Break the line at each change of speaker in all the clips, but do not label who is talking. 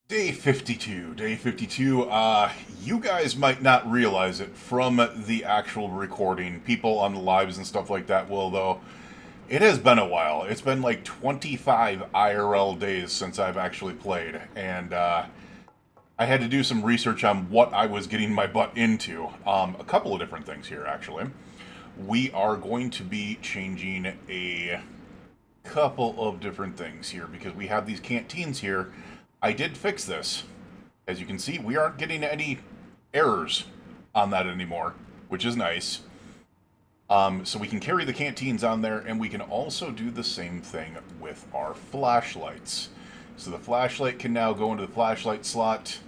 Day 52. Day 52. You guys might not realize it from the actual recording. People on the lives and stuff like that will, though. It has been a while. It's been like 25 IRL days since I've actually played. And, I had to do some research on what I was getting my butt into. A couple of different things here, actually. We are going to be changing a couple of different things here because we have these canteens here. I did fix this. As you can see, we aren't getting any errors on that anymore, which is nice. So we can carry the canteens on there, and we can also do the same thing with our flashlights. So the flashlight can now go into the flashlight slot.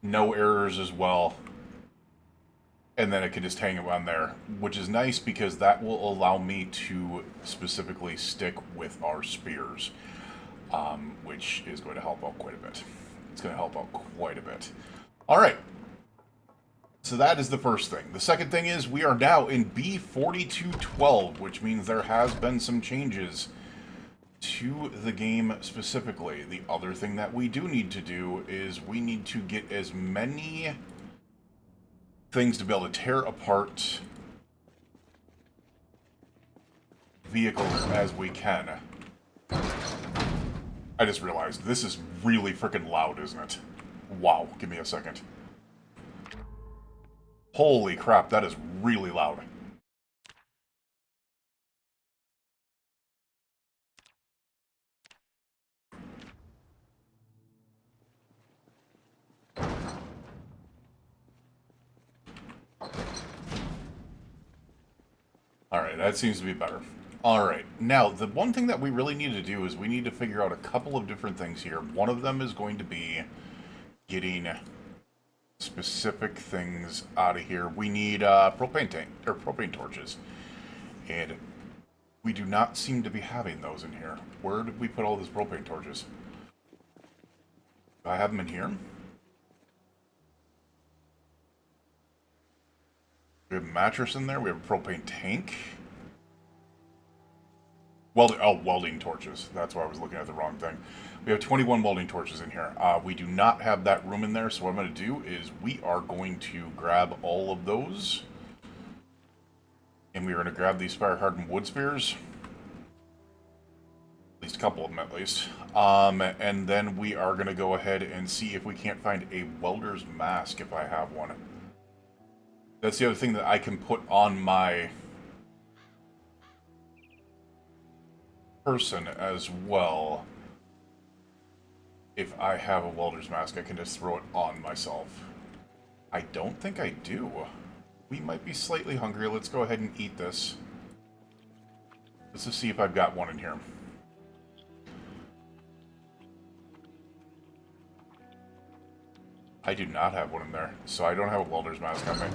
No errors as well. And then it can just hang on there, which is nice because that will allow me to specifically stick with our spears, which is going to help out quite a bit. It's going to help out quite a bit. All right. So that is the first thing. The second thing is we are now in B4212, which means there has been some changes to the game specifically. The other thing that we do need to do is we need to get as many things to be able to tear apart vehicles as we can. I just realized this is really freaking loud, isn't it? Wow, give me a second. Holy crap, that is really loud. Alright, that seems to be better. Alright, now, the one thing that we really need to do is we need to figure out a couple of different things here. One of them is going to be getting specific things out of here. We need propane tank, or propane torches. And we do not seem to be having those in here. Where did we put all these propane torches? Do I have them in here? We have a mattress in there. We have a propane tank. Welding torches. That's why I was looking at the wrong thing. We have 21 welding torches in here. We do not have that room in there, so what I'm going to do is we are going to grab all of those. And we're going to grab these fire-hardened wood spears. At least a couple of them, at least. And then we are going to go ahead and see if we can't find a welder's mask if I have one. That's the other thing that I can put on my person as well. If I have a welder's mask, I can just throw it on myself. I don't think I do. We might be slightly hungry. Let's go ahead and eat this. Let's just see if I've got one in here. I do not have one in there, so I don't have a welder's mask on me.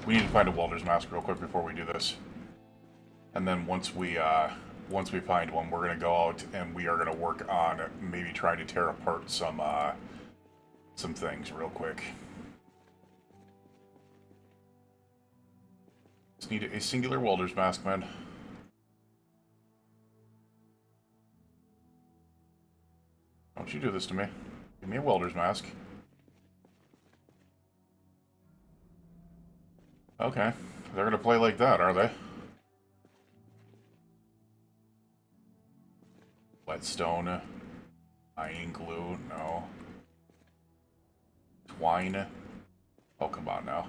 We need to find a welder's mask real quick before we do this. And then once we find one, we're going to go out and we are going to work on maybe trying to tear apart some things real quick. Just need a singular welder's mask, man. Don't you do this to me. Give me a welder's mask. Okay. They're going to play like that, are they? Whetstone. Iron glue. No. Twine. Oh, come on now.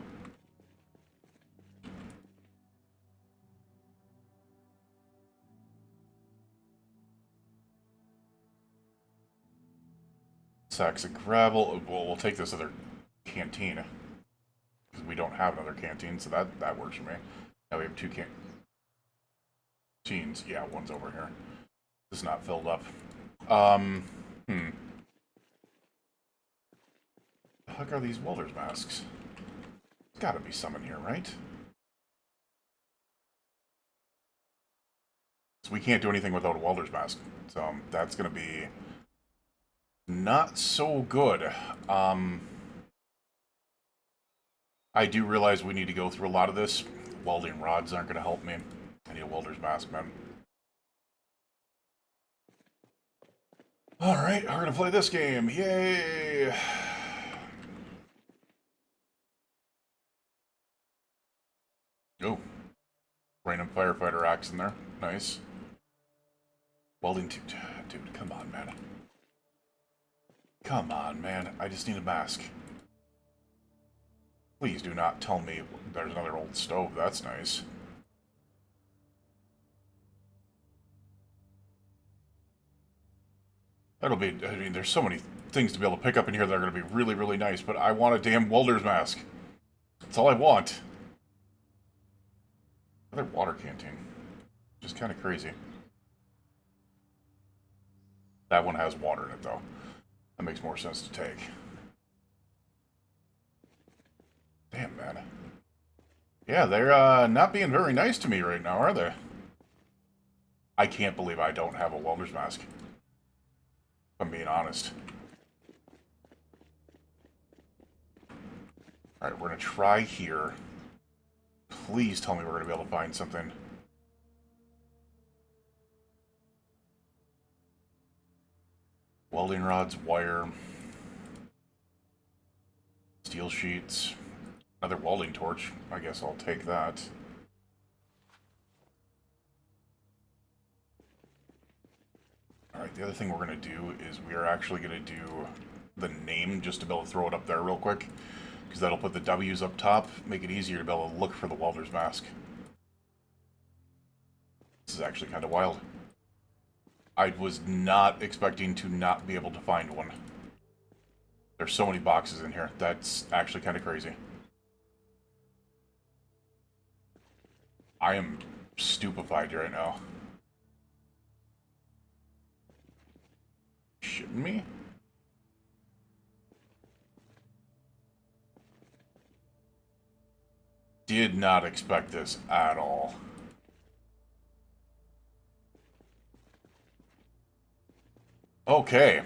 Sacks of gravel. Well, we'll take this other canteen. Because we don't have another canteen, so that works for me. Now we have two canteens. Yeah, one's over here. It's not filled up. The heck are these welder's masks? There's gotta be some in here, right? So we can't do anything without a welder's mask. So that's gonna be not so good. I do realize we need to go through a lot of this. Welding rods aren't gonna help me. I need a welder's mask, man. Alright, we're gonna play this game. Yay! Oh, random firefighter axe in there. Nice. Welding tube. Dude, come on, man. Come on, man. I just need a mask. Please do not tell me there's another old stove. That's nice. That'll be... I mean, there's so many things to be able to pick up in here that are going to be really, really nice, but I want a damn welder's mask. That's all I want. Another water canteen. Just kind of crazy. That one has water in it, though. That makes more sense to take. Damn, man. Yeah, they're not being very nice to me right now, are they? I can't believe I don't have a welder's mask. If I'm being honest. Alright, we're going to try here. Please tell me we're going to be able to find something. Welding rods, wire, steel sheets, another welding torch. I guess I'll take that. Alright, the other thing we're going to do is we are actually going to do the name just to be able to throw it up there real quick. Because that'll put the W's up top, make it easier to be able to look for the welder's mask. This is actually kind of wild. I was not expecting to not be able to find one. There's so many boxes in here. That's actually kind of crazy. I am stupefied right now. Shitting me? Did not expect this at all. Okay,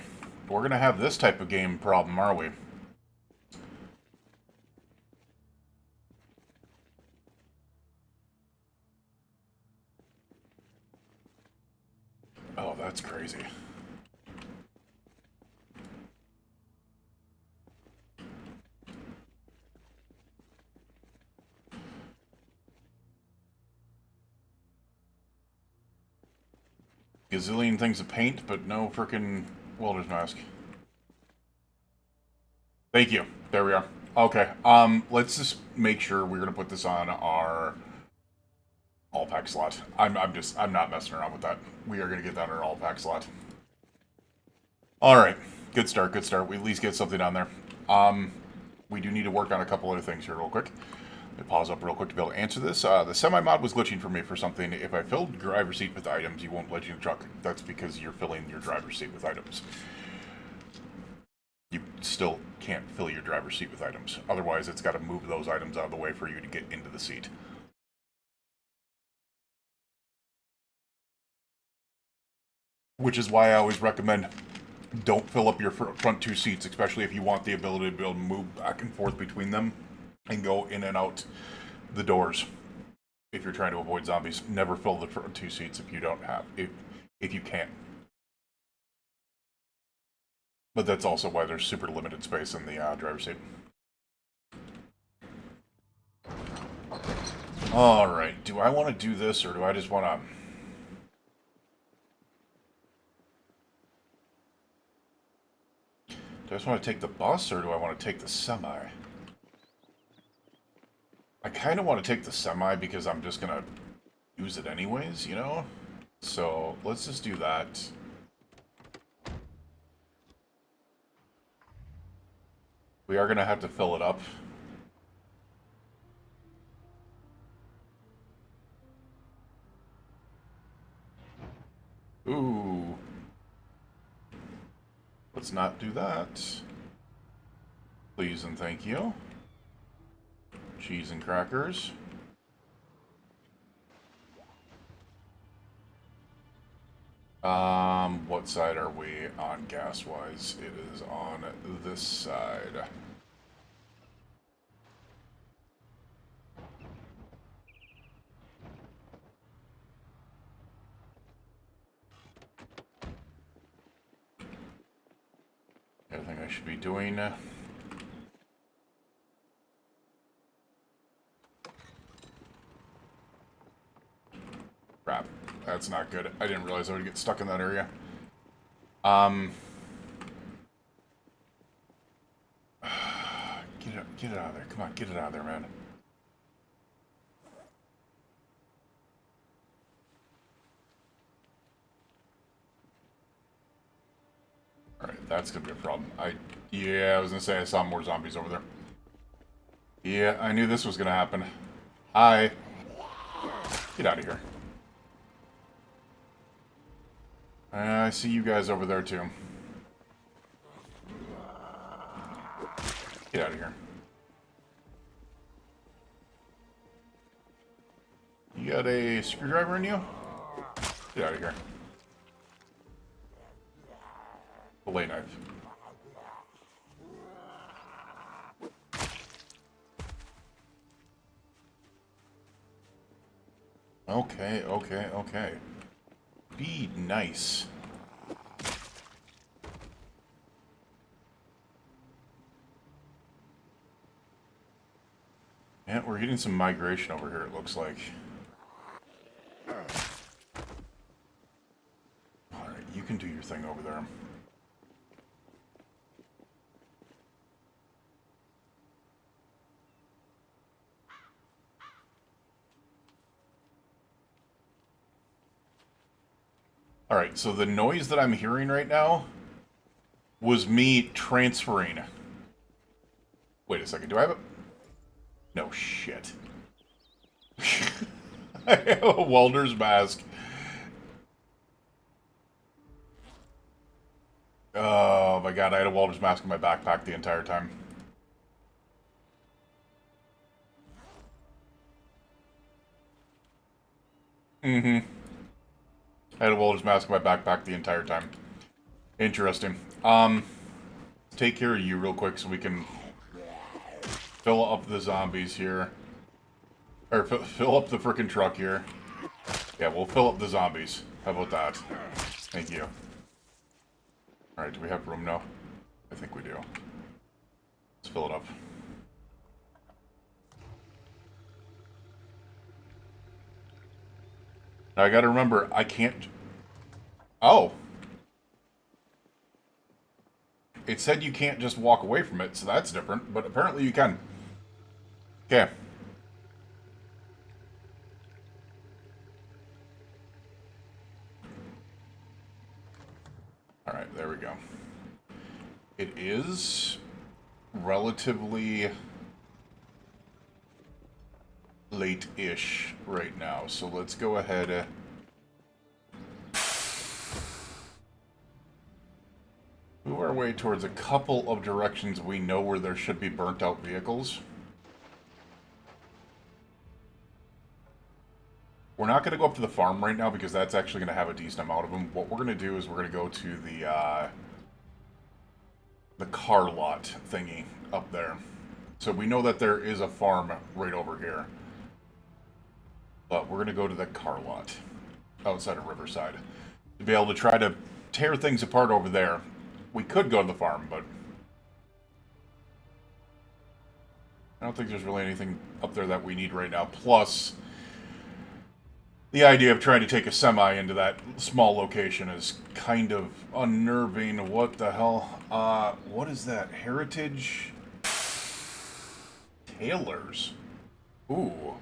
we're gonna have this type of game problem, are we? Oh, that's crazy. Gazillion things to paint, but no frickin' welder's mask. Thank you. There we are. Okay, let's just make sure we're gonna put this on our all-pack slot. I'm not messing around with that. We are gonna get that on our all-pack slot. Alright, good start, good start. We at least get something on there. We do need to work on a couple other things here real quick. Let me pause up real quick to be able to answer this. The semi-mod was glitching for me for something. If I filled driver's seat with items, you won't let you in the truck. That's because you're filling your driver's seat with items. You still can't fill your driver's seat with items. Otherwise, it's got to move those items out of the way for you to get into the seat. Which is why I always recommend don't fill up your front two seats, especially if you want the ability to be able to move back and forth between them and go in and out the doors. If you're trying to avoid zombies, never fill the front two seats if you don't have, if you can. But that's also why there's super limited space in the driver's seat. Alright, do I want to do this, or do I just want to... Do I just want to take the bus, or do I want to take the semi? I kind of want to take the semi because I'm just going to use it anyways, you know? So, let's just do that. We are going to have to fill it up. Ooh. Let's not do that. Please and thank you. Cheese and crackers. What side are we on gas-wise? It is on this side. Everything I should be doing. Crap. That's not good. I didn't realize I would get stuck in that area. Get it out of there. Come on, get it out of there, man. Alright, that's gonna be a problem. Yeah, I was gonna say I saw more zombies over there. Yeah, I knew this was gonna happen. Hi. Get out of here. I see you guys over there, too. Get out of here. You got a screwdriver in you? Get out of here. Fillet knife. Okay, okay, okay. Be nice. Yeah, we're getting some migration over here, it looks like. Alright, you can do your thing over there. Alright, so the noise that I'm hearing right now was me transferring. Wait a second, do I have it? No shit. I have a welder's mask. Oh my god, I had a welder's mask in my backpack the entire time. Mm-hmm. I had a welder's mask in my backpack the entire time. Interesting. Take care of you real quick so we can fill up the zombies here. Or fill up the frickin' truck here. Yeah, we'll fill up the zombies. How about that? Thank you. Alright, do we have room now? I think we do. Let's fill it up. Now I gotta remember, I can't... Oh! It said you can't just walk away from it, so that's different, but apparently you can. Okay. Alright, there we go. It is relatively late-ish right now, so let's go ahead. Move our way towards a couple of directions we know where there should be burnt-out vehicles. We're not going to go up to the farm right now because that's actually going to have a decent amount of them. What we're going to do is we're going to go to the car lot thingy up there. So we know that there is a farm right over here. But we're going to go to the car lot outside of Riverside to be able to try to tear things apart over there. We could go to the farm, but I don't think there's really anything up there that we need right now. Plus, the idea of trying to take a semi into that small location is kind of unnerving. What the hell? What is that? Heritage Tailors. Ooh.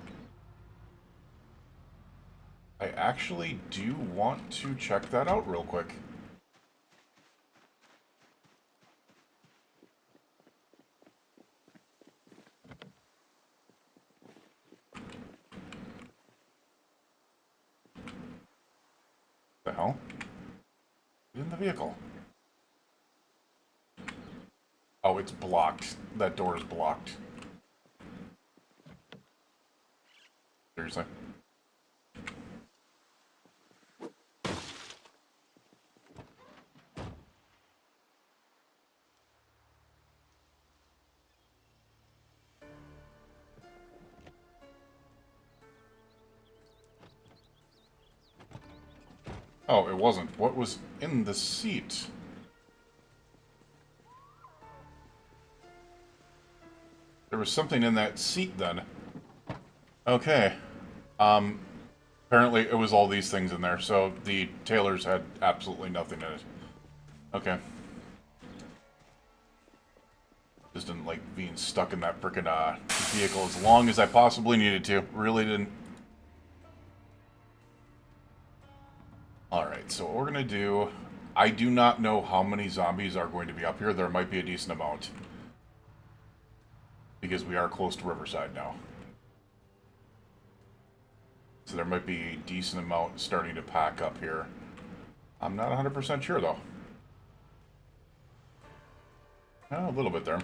I actually do want to check that out real quick. The hell? Get in the vehicle. Oh, it's blocked. That door is blocked. Seriously? Oh, it wasn't. What was in the seat? There was something in that seat then. Okay. Apparently it was all these things in there, so the tailors had absolutely nothing in it. Okay. Just didn't like being stuck in that frickin' vehicle as long as I possibly needed to. Really didn't. Alright, so what we're gonna do... I do not know how many zombies are going to be up here. There might be a decent amount. Because we are close to Riverside now. So there might be a decent amount starting to pack up here. I'm not 100% sure, though. Oh, a little bit there.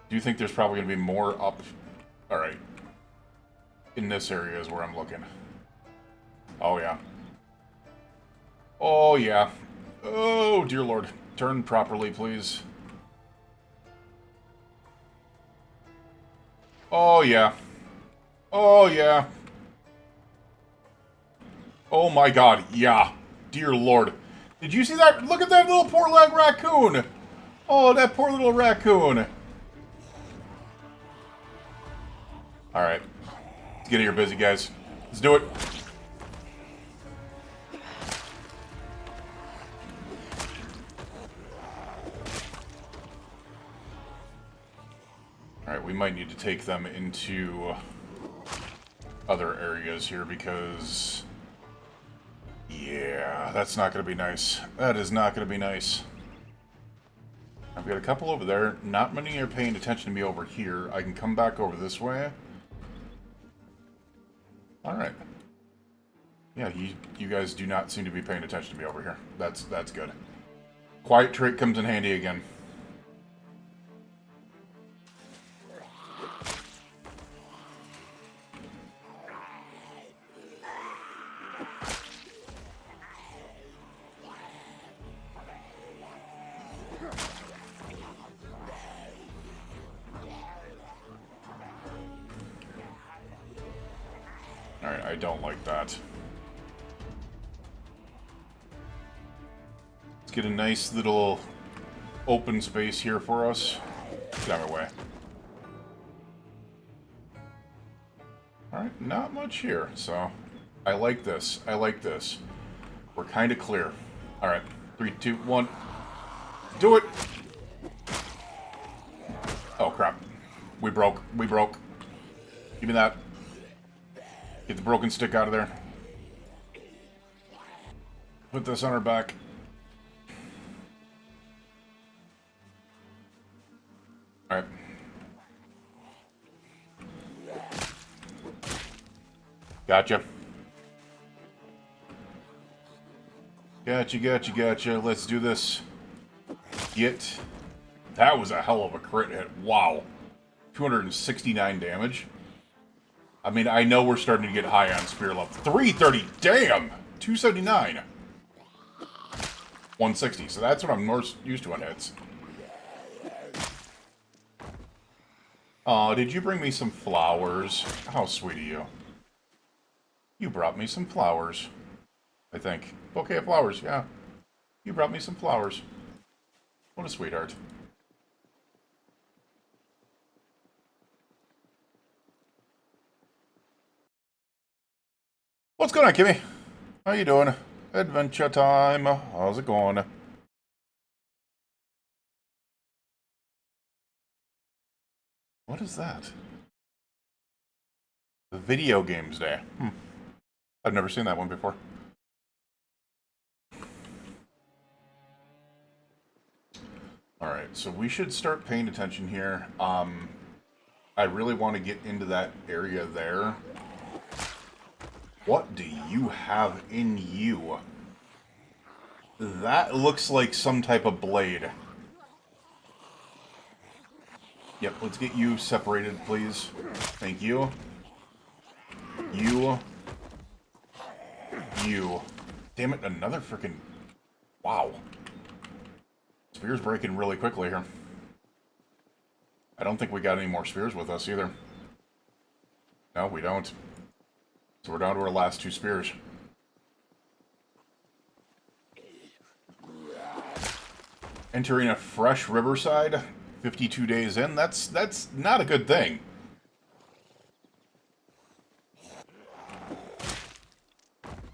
Do you think there's probably going to be more up? Alright. In this area is where I'm looking. Oh, yeah. Oh, yeah. Oh, dear Lord. Turn properly, please. Oh, yeah. Oh, yeah. Oh, my God. Yeah. Dear Lord. Did you see that? Look at that little poor leg raccoon. Oh, that poor little raccoon. Alright. Let's get here busy, guys. Let's do it. Alright, we might need to take them into other areas here because... yeah, that's not going to be nice. That is not going to be nice. I've got a couple over there. Not many are paying attention to me over here. I can come back over this way. Alright. Yeah, you guys do not seem to be paying attention to me over here. That's good. Quiet trait comes in handy again. Alright, I don't like that. Let's get a nice little open space here for us. Get out of my way. Alright, not much here, so I like this. I like this. We're kind of clear. Alright, 3, 2, 1. Do it! Oh, crap. We broke. We broke. Give me that. Get the broken stick out of there. Put this on our back. Alright. Gotcha. Gotcha. Let's do this. Get. That was a hell of a crit hit. Wow. 269 damage. I mean, I know we're starting to get high on spear level. 330, damn! 279. 160, so that's what I'm most used to on hits. Aw, did you bring me some flowers? How sweet of you. You brought me some flowers. I think. Bouquet of flowers, yeah. You brought me some flowers. What a sweetheart. What's going on, Kimmy? How you doing? Adventure time. How's it going? What is that? The Video Games Day. I've never seen that one before. Alright, so we should start paying attention here. I really want to get into that area there. What do you have in you? That looks like some type of blade. Yep, let's get you separated, please. Thank you. You. Damn it, another freaking... wow. Spear's breaking really quickly here. I don't think we got any more spears with us either. No, we don't. So we're down to our last 2 spears. Entering a fresh Riverside, 52 days in. That's not a good thing.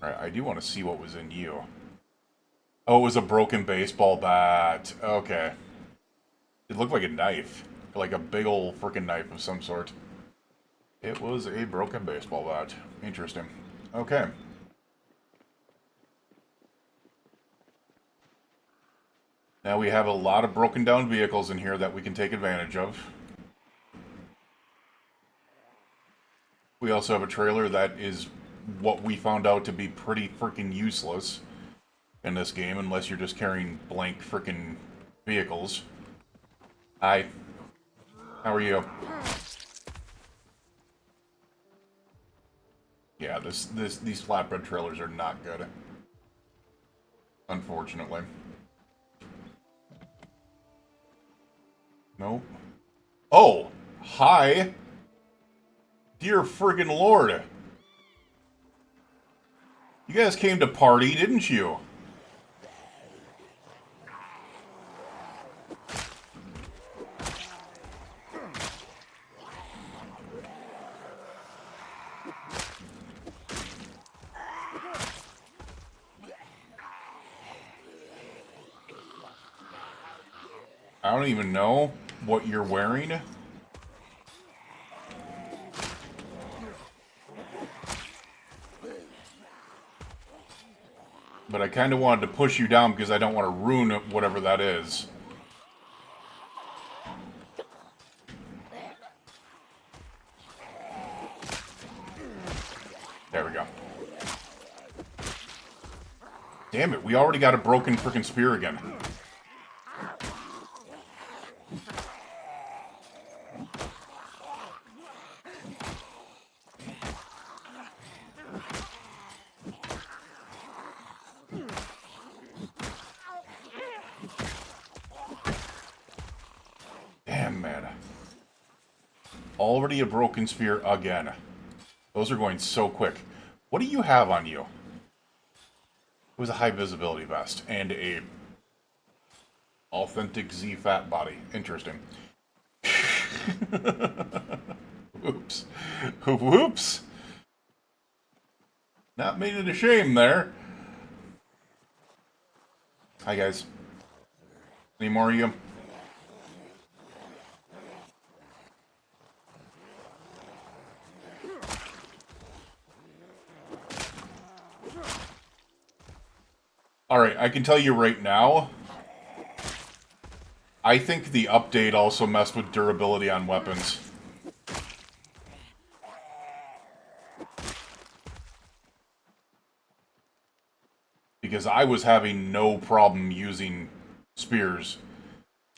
Alright, I do want to see what was in you. Oh, it was a broken baseball bat. Okay. It looked like a knife. Like a big old freaking knife of some sort. It was a broken baseball bat. Interesting. Okay. Now we have a lot of broken down vehicles in here that we can take advantage of. We also have a trailer that is what we found out to be pretty freaking useless in this game, unless you're just carrying blank freaking vehicles. Hi. How are you? Yeah, these flatbed trailers are not good. Unfortunately. Nope. Oh! Hi! Dear friggin' lord! You guys came to party, didn't you? I don't even know what you're wearing. But I kind of wanted to push you down because I don't want to ruin whatever that is. There we go. Damn it, we already got a broken frickin' spear again. Damn, man. Already a broken spear again. Those are going so quick. What do you have on you? It was a high visibility vest and a authentic Z fat body. Interesting. Oops. Whoops. Not meaning to shame there. Hi, guys. Any more of you? Alright, I can tell you right now, I think the update also messed with durability on weapons. Because I was having no problem using spears.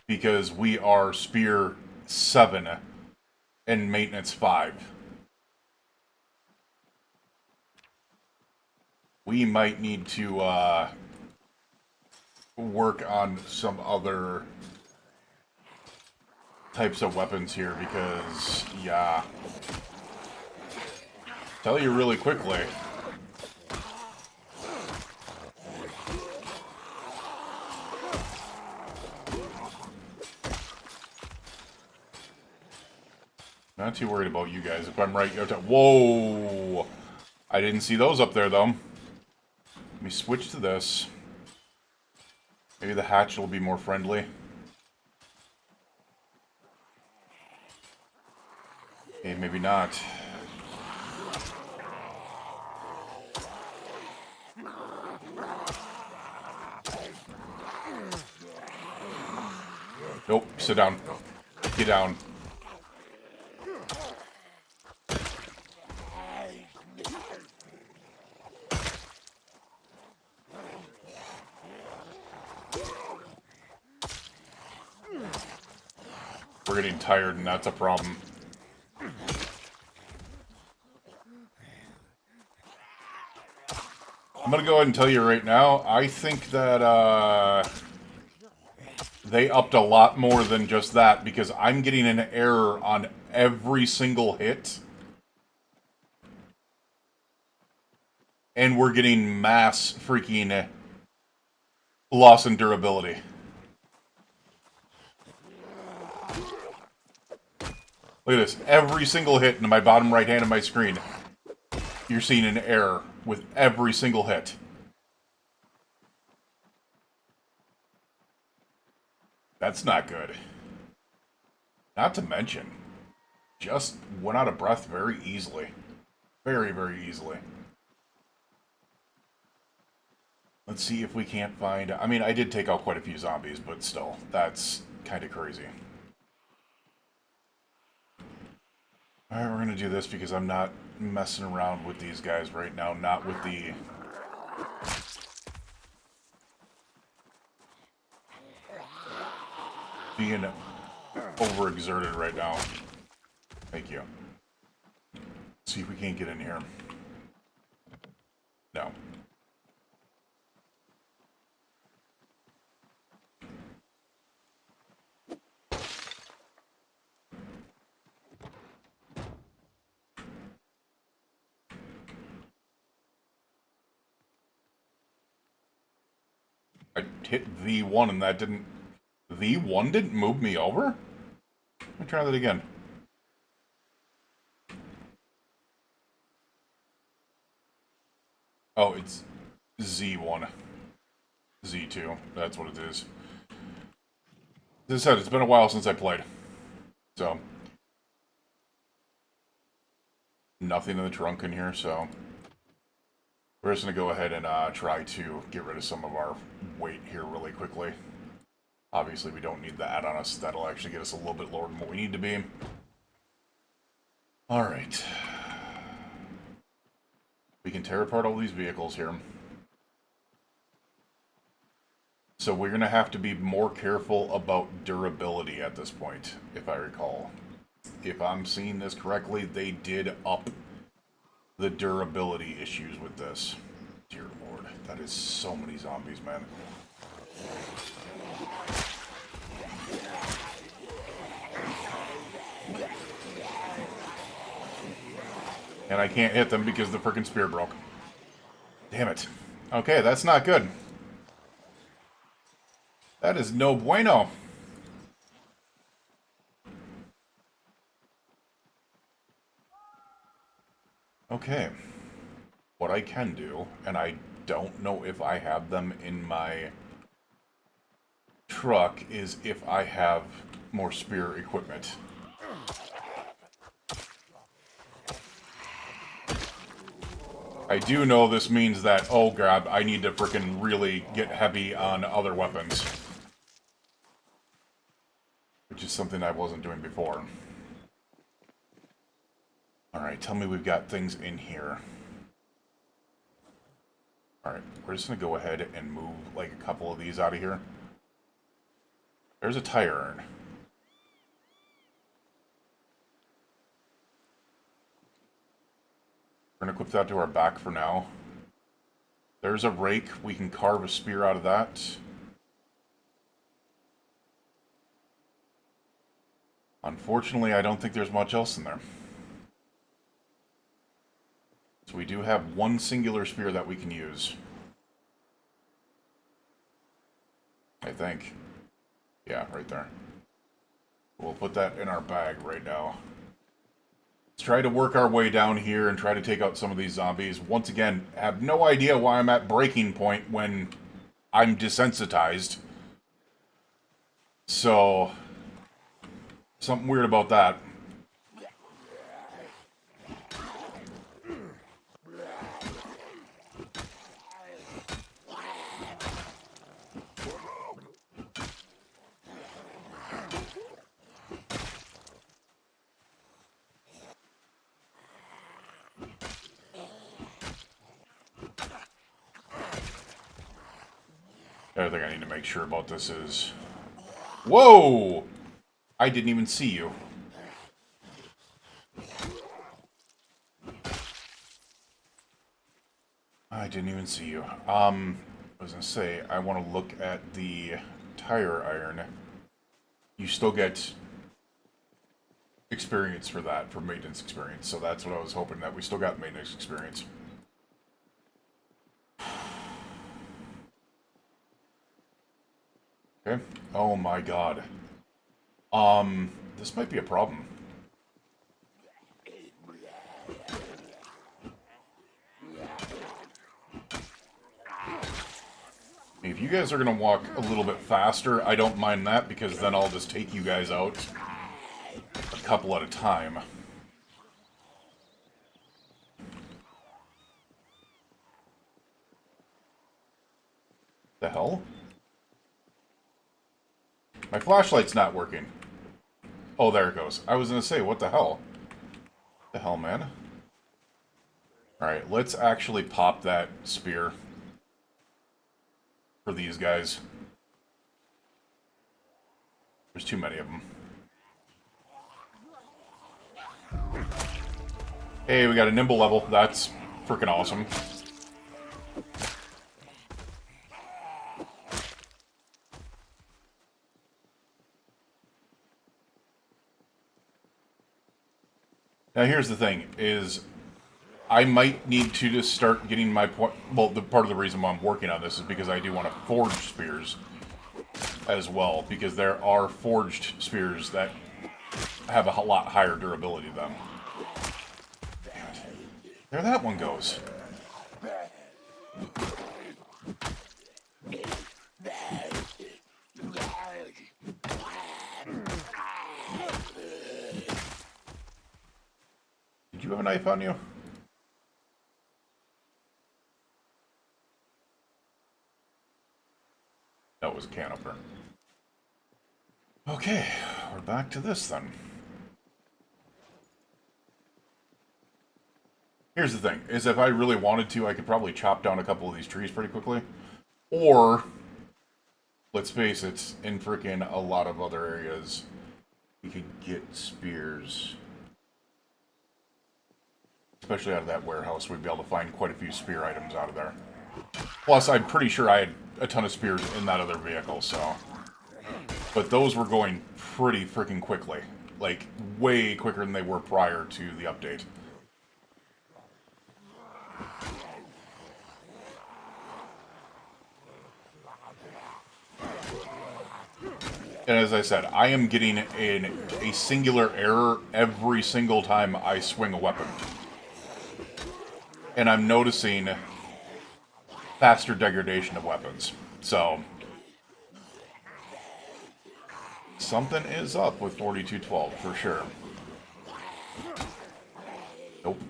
Because we are spear 7 and maintenance 5. We might need to work on some other types of weapons here because, yeah. Tell you really quickly. Not too worried about you guys. If I'm right, you have to... Whoa! I didn't see those up there, though. Let me switch to this. Maybe the hatch will be more friendly. Okay, maybe not. Nope, sit down. Get down. We're getting tired, and that's a problem. I'm gonna go ahead and tell you right now, I think that, they upped a lot more than just that, because I'm getting an error on every single hit. And we're getting mass freaking loss in durability. Look at this. Every single hit in my bottom right hand of my screen, you're seeing an error with every single hit. That's not good. Not to mention, just went out of breath very easily. Very, very easily. Let's see if we can't find... I mean, I did take out quite a few zombies, but still, that's kind of crazy. Alright, we're going to do this because I'm not messing around with these guys right now. Not with the... being overexerted right now. Thank you. Let's see if we can't get in here. No. I hit V1 and that didn't... V1 didn't move me over? Let me try that again. Oh, it's Z1. Z2. That's what it is. As I said, it's been a while since I played. So... nothing in the trunk in here, so... we're just going to go ahead and try to get rid of some of our weight here really quickly. Obviously, we don't need that on us. That'll actually get us a little bit lower than what we need to be. Alright. We can tear apart all these vehicles here. So we're going to have to be more careful about durability at this point, if I recall. If I'm seeing this correctly, they did up the durability issues with this. Dear Lord, that is so many zombies, man. And I can't hit them because the frickin' spear broke. Damn it. Okay, that's not good. That is no bueno. Okay. What I can do, and I don't know if I have them in my truck, is if I have more spear equipment. I do know this means that, oh god, I need to frickin' really get heavy on other weapons. Which is something I wasn't doing before. Alright, tell me we've got things in here. Alright, we're just going to go ahead and move like a couple of these out of here. There's a tire urn. We're going to equip that to our back for now. There's a rake. We can carve a spear out of that. Unfortunately, I don't think there's much else in there. So we do have one singular spear that we can use. I think. Yeah, right there. We'll put that in our bag right now. Let's try to work our way down here and try to take out some of these zombies. Once again, I have no idea why I'm at breaking point when I'm desensitized. So, something weird about that. The other thing I need to make sure about this is... Whoa! I didn't even see you. I didn't even see you. I was gonna say, I want to look at the tire iron. You still get experience for that, for maintenance experience. So that's what I was hoping, that we still got maintenance experience. Okay. Oh my god. This might be a problem. If you guys are going to walk a little bit faster, I don't mind that, because then I'll just take you guys out a couple at a time. The hell? My flashlight's not working. Oh, there it goes. I was going to say, what the hell? The hell, man? Alright, let's actually pop that spear for these guys. There's too many of them. Hey, we got a nimble level. That's freaking awesome. Now here's the thing, is I might need to just start getting my point. Well, the part of the reason why I'm working on this is because I do want to forge spears as well, because there are forged spears that have a lot higher durability than them. Damn it. There that one goes. Did you have a knife on you? That was a can opener. Okay, we're back to this then. Here's the thing, is if I really wanted to, I could probably chop down a couple of these trees pretty quickly. Or, let's face it, in frickin' a lot of other areas, we could get spears. Especially out of that warehouse, we'd be able to find quite a few spear items out of there. Plus, I'm pretty sure I had a ton of spears in that other vehicle, so... But those were going pretty freaking quickly. Like, way quicker than they were prior to the update. And as I said, I am getting a singular error every single time I swing a weapon. And I'm noticing faster degradation of weapons. So, something is up with 4212 for sure. Nope.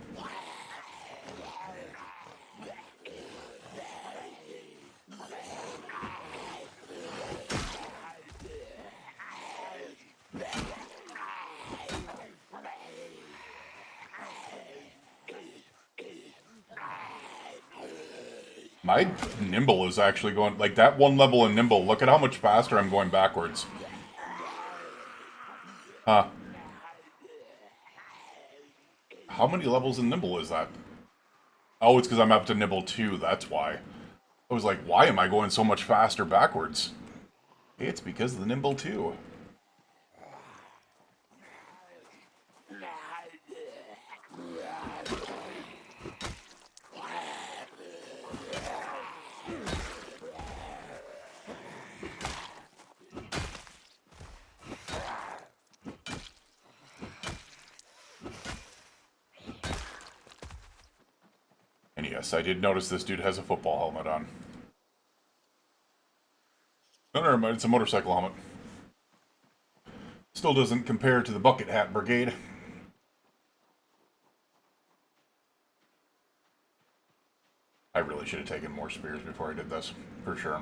My nimble is actually going, like that one level in nimble, look at how much faster I'm going backwards. Huh. How many levels in nimble is that? Oh, it's because I'm up to nimble 2, that's why. I was like, why am I going so much faster backwards? It's because of the nimble 2. And yes, I did notice this dude has a football helmet on. No, never mind, it's a motorcycle helmet. Still doesn't compare to the bucket hat brigade. I really should have taken more spears before I did this, for sure.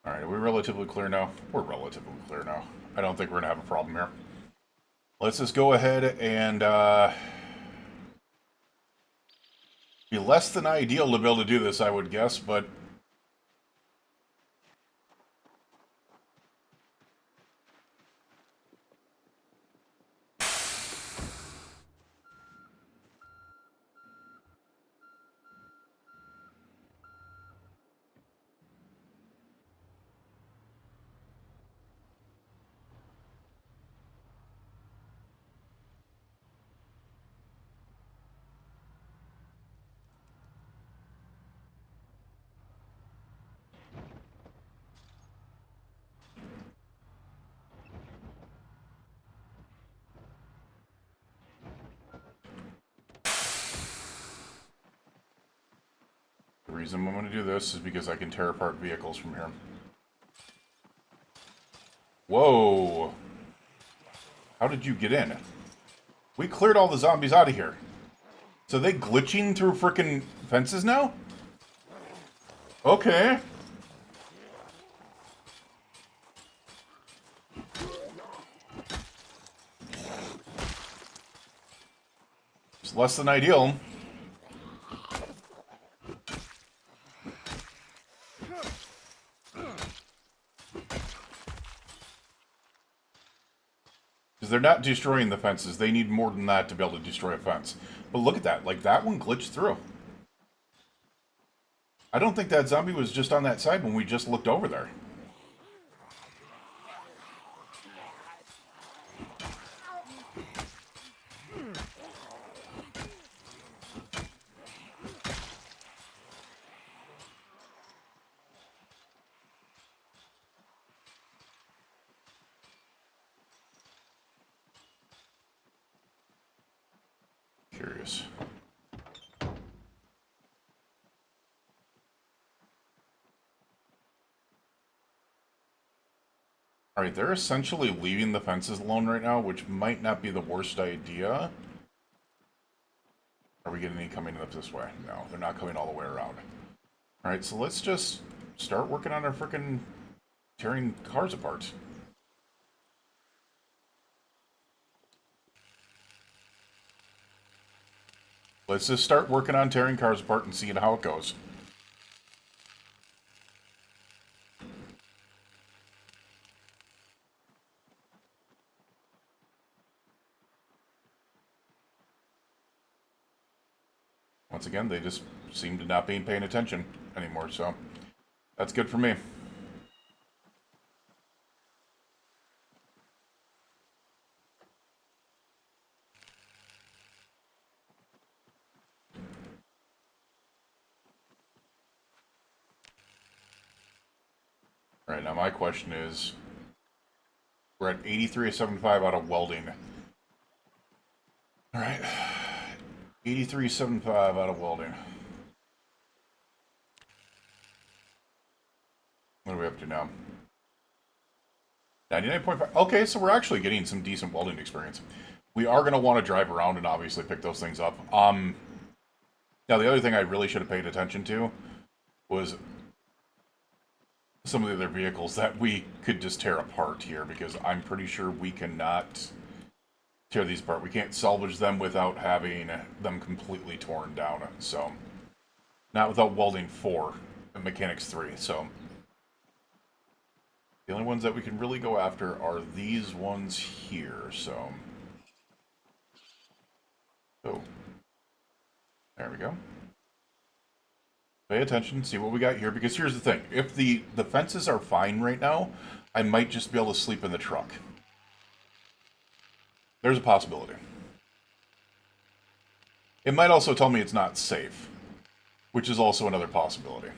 Alright, are we relatively clear now? We're relatively clear now. I don't think we're going to have a problem here. Let's just go ahead and, be less than ideal to be able to do this, I would guess, but... reason I'm going to do this is because I can tear apart vehicles from here. Whoa! How did you get in? We cleared all the zombies out of here. So they glitching through frickin' fences now? Okay. It's less than ideal. Because they're not destroying the fences. They need more than that to be able to destroy a fence. But look at that. Like, that one glitched through. I don't think that zombie was just on that side when we just looked over there. Curious. Alright, they're essentially leaving the fences alone right now, which might not be the worst idea. Are we getting any coming up this way? No, they're not coming all the way around. Alright, so let's just start working on our frickin' tearing cars apart. Let's just start working on tearing cars apart and seeing how it goes. Once again, they just seem to not be paying attention anymore, so that's good for me. Alright, now my question is, we're at 83.75 out of welding. Alright, 83.75 out of welding. What are we up to now? 99.5. Okay, so we're actually getting some decent welding experience. We are going to want to drive around and obviously pick those things up. Now, the other thing I really should have paid attention to was some of the other vehicles that we could just tear apart here, because I'm pretty sure we cannot tear these apart. We can't salvage them without having them completely torn down. So, not without welding 4 and mechanics 3. So, the only ones that we can really go after are these ones here. So, oh, there we go. Pay attention, see what we got here, because here's the thing. If the fences are fine right now, I might just be able to sleep in the truck. There's a possibility. It might also tell me it's not safe, which is also another possibility.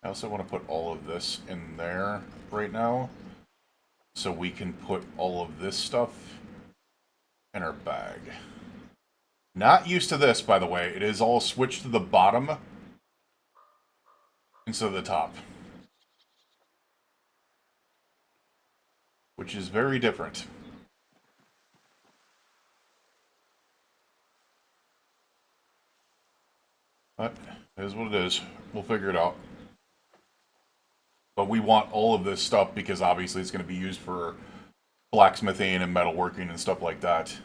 I also want to put all of this in there right now, so we can put all of this stuff in our bag. Not used to this, by the way. It is all switched to the bottom instead of the top, which is very different. But it is what it is. We'll figure it out. But we want all of this stuff because obviously it's going to be used for blacksmithing and metalworking and stuff like that.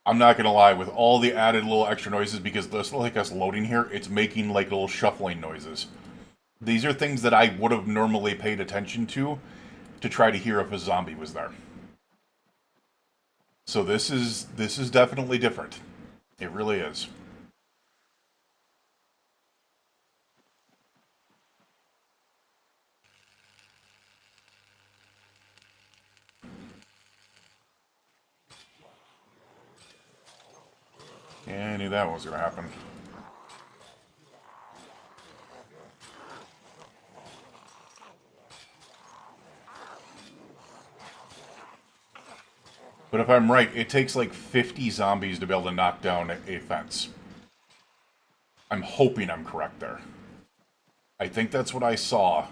I'm not going to lie, with all the added little extra noises, because just like us loading here, it's making like little shuffling noises. These are things that I would have normally paid attention to try to hear if a zombie was there. So this is definitely different. It really is. Yeah, I knew that was going to happen. But if I'm right, it takes like 50 zombies to be able to knock down a fence. I'm hoping I'm correct there. I think that's what I saw.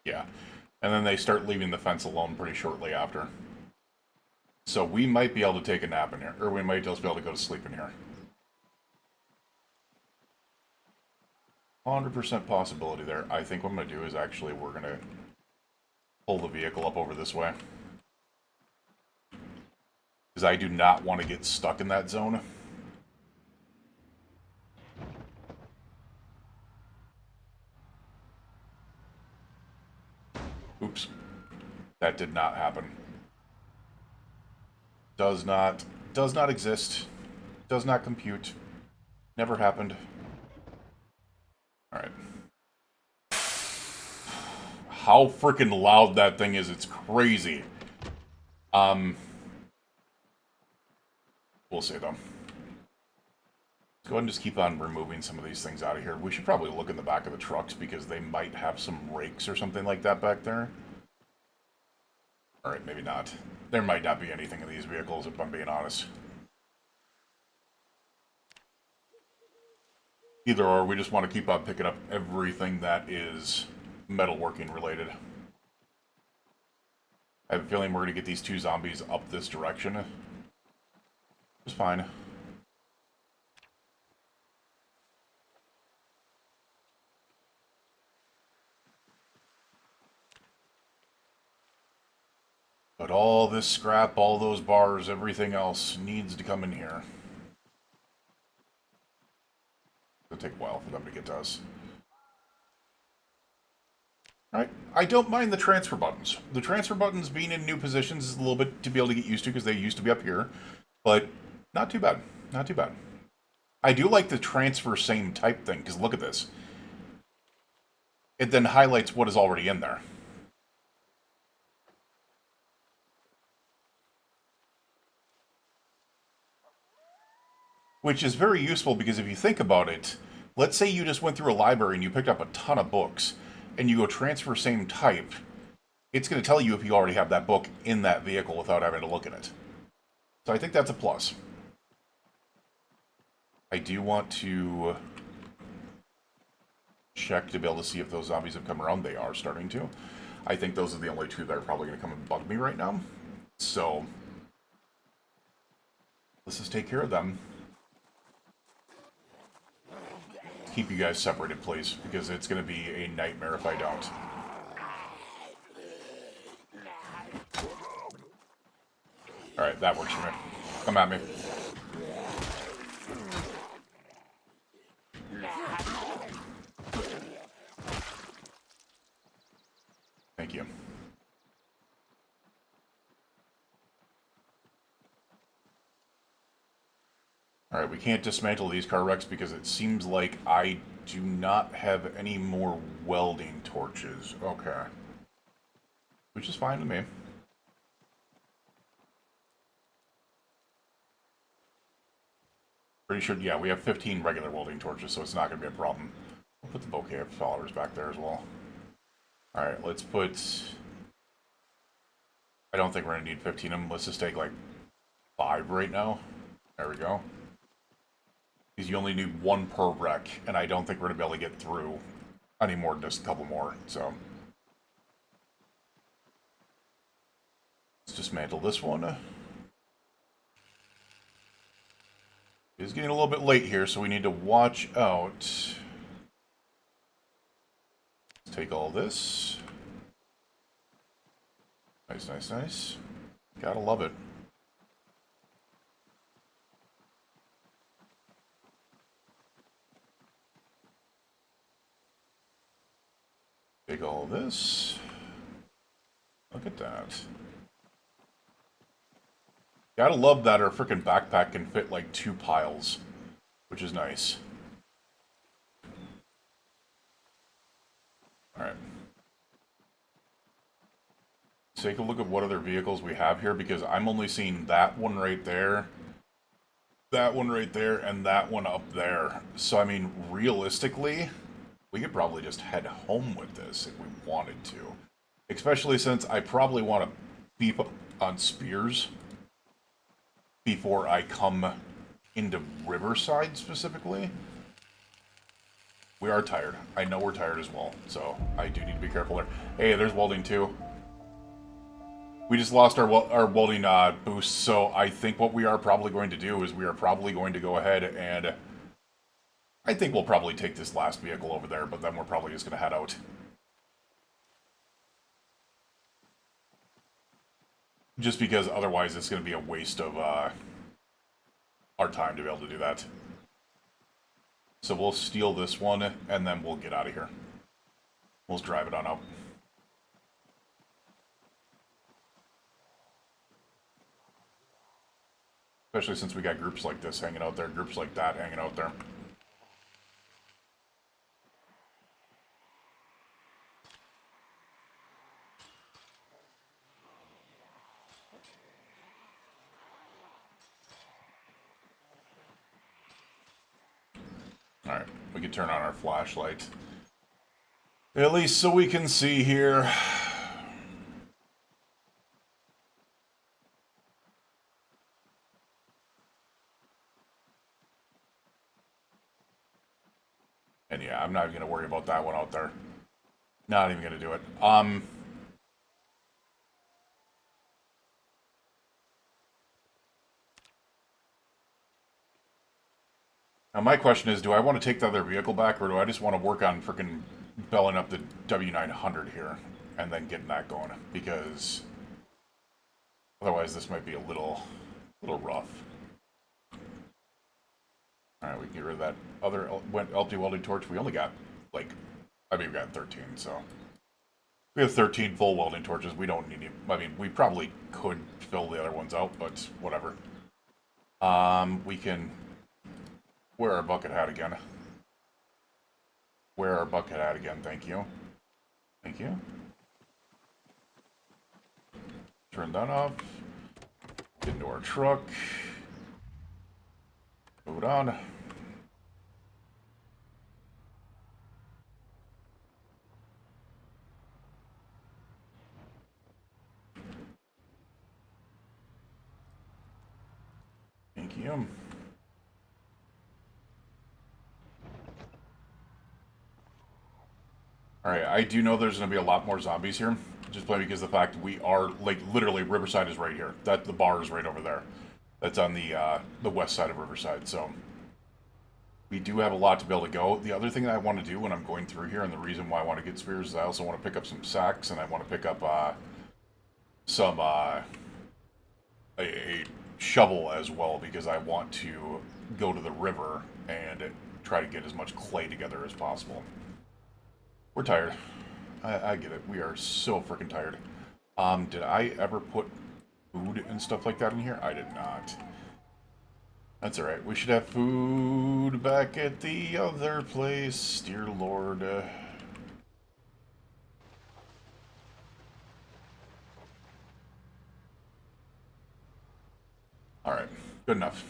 Yeah. And then they start leaving the fence alone pretty shortly after. So we might be able to take a nap in here. Or we might just be able to go to sleep in here. 100% possibility there. I think what I'm going to do is actually we're going to pull the vehicle up over this way. Because I do not want to get stuck in that zone. Oops. That did not happen. Does not exist. Does not compute. Never happened. Alright. How freaking loud that thing is, it's crazy. We'll see, though. Let's go ahead and just keep on removing some of these things out of here. We should probably look in the back of the trucks, because they might have some rakes or something like that back there. Alright, maybe not. There might not be anything in these vehicles, if I'm being honest. Either or, we just want to keep on picking up everything that is metalworking related. I have a feeling we're going to get these two zombies up this direction. It's fine. But all this scrap, all those bars, everything else needs to come in here. It'll take a while for them to get to us. Alright, I don't mind the transfer buttons. The transfer buttons being in new positions is a little bit to be able to get used to because they used to be up here. But not too bad. Not too bad. I do like the transfer same type thing because look at this. It then highlights what is already in there. Which is very useful because if you think about it, let's say you just went through a library and you picked up a ton of books, and you go transfer same type, it's going to tell you if you already have that book in that vehicle without having to look at it. So I think that's a plus. I do want to check to be able to see if those zombies have come around. They are starting to. I think those are the only two that are probably going to come and bug me right now. So let's just take care of them. Keep you guys separated, please, because it's going to be a nightmare if I don't. Alright, that works for me. Come at me. Thank you. Alright, we can't dismantle these car wrecks because it seems like I do not have any more welding torches. Okay. Which is fine with me. Pretty sure, yeah, we have 15 regular welding torches, so it's not going to be a problem. We'll put the bouquet of flowers back there as well. Alright, let's put... I don't think we're going to need 15 of them. Let's just take, like, 5 right now. There we go. Because you only need 1 per wreck, and I don't think we're going to be able to get through any more than just a couple more, so... Let's dismantle this one. It's getting a little bit late here, so we need to watch out. Let's take all this. Nice, nice, nice. Gotta love it. Take all this. Look at that. Gotta love that our frickin' backpack can fit like 2 piles, which is nice. Alright. take a look at what other vehicles we have here, because I'm only seeing that one right there, that one right there, and that one up there. So, I mean, realistically, we could probably just head home with this if we wanted to. Especially since I probably want to beef up on spears before I come into Riverside specifically. We are tired. I know we're tired as well, so I do need to be careful there. Hey, there's welding too. We just lost our welding boost, so I think what we are probably going to do is we are probably going to go ahead and... I think we'll probably take this last vehicle over there, but then we're probably just going to head out. Just because otherwise it's going to be a waste of our time to be able to do that. So we'll steal this one, and then we'll get out of here. We'll just drive it on out. Especially since we got groups like this hanging out there, groups like that hanging out there. Alright, we can turn on our flashlight. At least so we can see here. And yeah, I'm not even going to worry about that one out there. Not even going to do it. Now my question is, do I want to take the other vehicle back, or do I just want to work on freaking belling up the W900 here, and then getting that going? Because otherwise this might be a little rough. Alright, we can get rid of that other empty welding torch. We only got, like, I mean, we got 13, so... We have 13 full welding torches. We don't need... I mean, we probably could fill the other ones out, but whatever. We can... Wear our bucket hat again. Wear our bucket hat again, thank you. Thank you. Turn that off. Get into our truck. Move it on. Thank you. Alright, I do know there's going to be a lot more zombies here. Just plain because of the fact we are, like, literally, Riverside is right here. The bar is right over there. That's on the west side of Riverside, so... We do have a lot to be able to go. The other thing that I want to do when I'm going through here, and the reason why I want to get spears, is I also want to pick up some sacks, and I want to pick up some a shovel as well, because I want to go to the river and try to get as much clay together as possible. We're tired. I get it. We are so freaking tired. Did I ever put food and stuff like that in here? I did not. That's alright. We should have food back at the other place, dear lord. Alright. Good enough.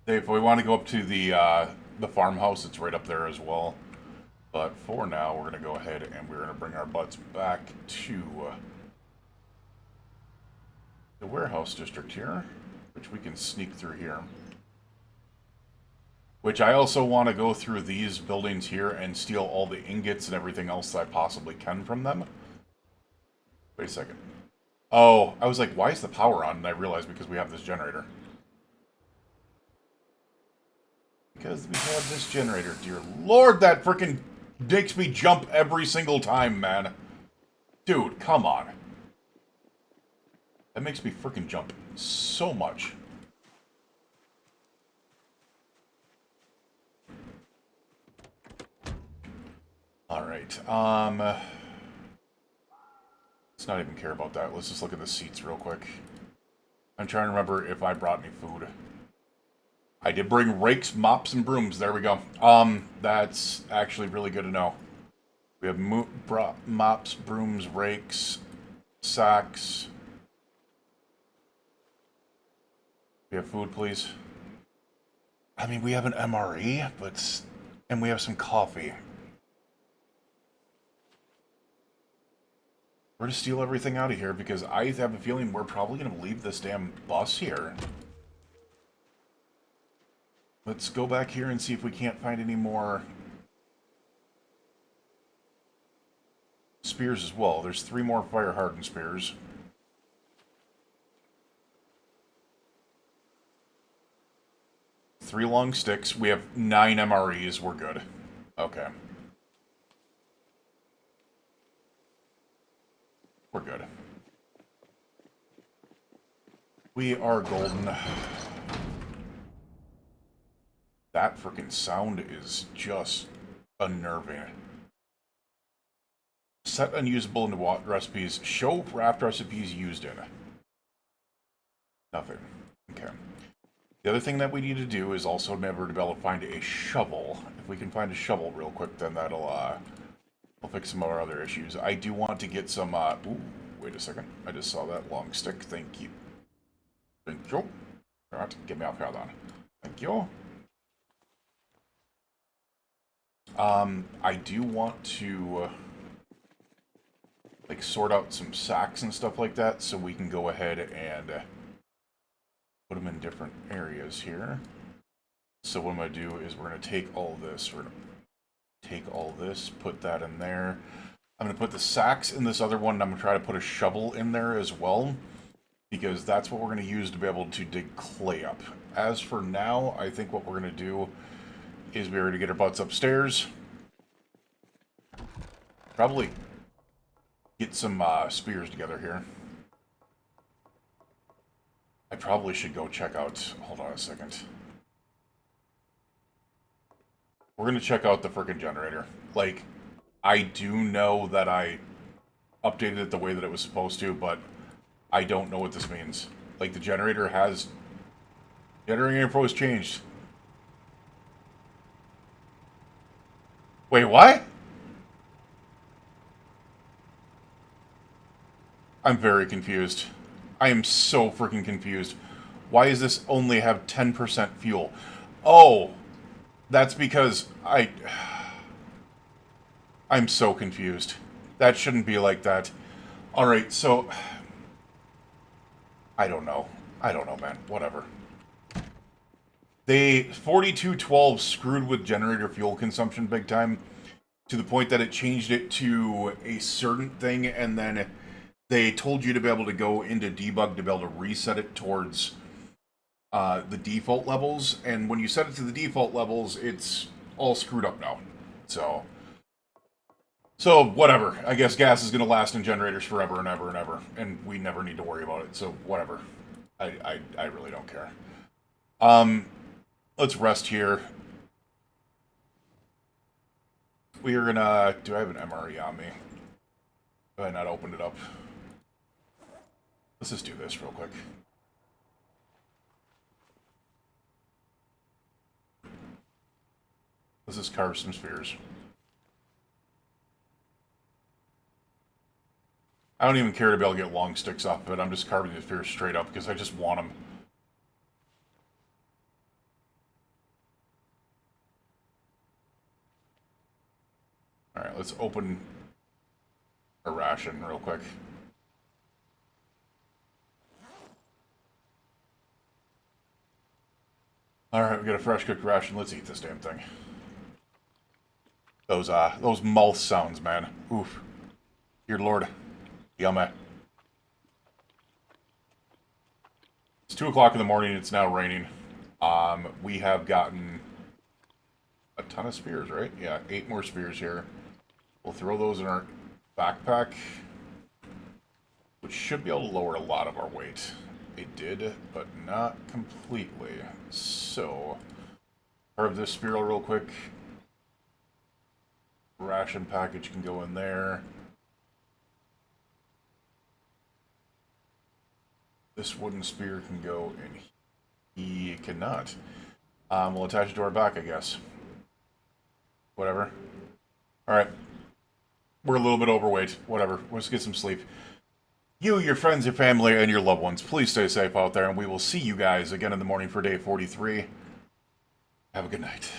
If we want to go up to the farmhouse, it's right up there as well. But for now, we're going to go ahead and we're going to bring our butts back to the warehouse district here, which we can sneak through here. Which I also want to go through these buildings here and steal all the ingots and everything else that I possibly can from them. Wait a second. Oh, I was like, why is the power on? And I realized because we have this generator. Because we have this generator, dear lord, that frickin' makes me jump every single time, man. Dude, come on. That makes me frickin' jump so much. Alright, let's not even care about that. Let's just look at the seats real quick. I'm trying to remember if I brought any food. I did bring rakes, mops, and brooms. There we go. That's actually really good to know. We have mops, brooms, rakes. Sacks. We have food, please. I mean, we have an MRE, but... And we have some coffee. We're gonna steal everything out of here because I have a feeling we're probably gonna leave this damn bus here. Let's go back here and see if we can't find any more spears as well. There's 3 more fire-hardened spears. Three long sticks. We have 9 MREs. We're good. Okay. We're good. We are golden. That freaking sound is just unnerving. Set unusable into what recipes. Show raft recipes used in. Nothing. Okay. The other thing that we need to do is also never to be able to find a shovel. If we can find a shovel real quick, then that'll fix some of our other issues. I do want to get some, ooh, wait a second. I just saw that long stick. Thank you. Thank you. Alright, get me off here then. Thank you. I do want to, like, sort out some sacks and stuff like that, so we can go ahead and put them in different areas here. So what I'm going to do is we're going to take all this, we're going to take all this, put that in there. I'm going to put the sacks in this other one, and I'm going to try to put a shovel in there as well, because that's what we're going to use to be able to dig clay up. As for now, I think what we're going to do is be ready to get our butts upstairs. Probably get some spears together here. I probably should go check out... Hold on a second. We're going to check out the frickin' generator. Like, I do know that I updated it the way that it was supposed to, but I don't know what this means. Like, the generator has... Generator info has changed. Wait, what? I'm very confused. I am so freaking confused. Why does this only have 10% fuel? Oh, that's because I'm so confused. That shouldn't be like that. Alright, so... I don't know. I don't know, man. Whatever. They 4212 screwed with generator fuel consumption big time, to the point that it changed it to a certain thing, and then they told you to be able to go into debug to be able to reset it towards the default levels, and when you set it to the default levels, it's all screwed up now. So whatever. I guess gas is going to last in generators forever and ever and ever, and we never need to worry about it, so whatever. I really don't care. Let's rest here. We are gonna... Do I have an MRE on me? Have I not opened it up? Let's just do this real quick. Let's just carve some spheres. I don't even care to be able to get long sticks off of it. I'm just carving the spheres straight up because I just want them. Alright, let's open a ration real quick. Alright, we got a fresh cooked ration. Let's eat this damn thing. Those mouth sounds, man. Oof. Dear Lord. Yummy. It's 2 o'clock in the morning. It's now raining. We have gotten a ton of spears, right? Yeah, 8 more spears here. We'll throw those in our backpack, which should be able to lower a lot of our weight. It did, but not completely. So, carve this spiral real quick. Ration package can go in there. This wooden spear can go in. He cannot. We'll attach it to our back, I guess. Whatever. Alright. We're a little bit overweight. Whatever. Let's get some sleep. You, your friends, your family, and your loved ones, please stay safe out there, and we will see you guys again in the morning for day 43. Have a good night.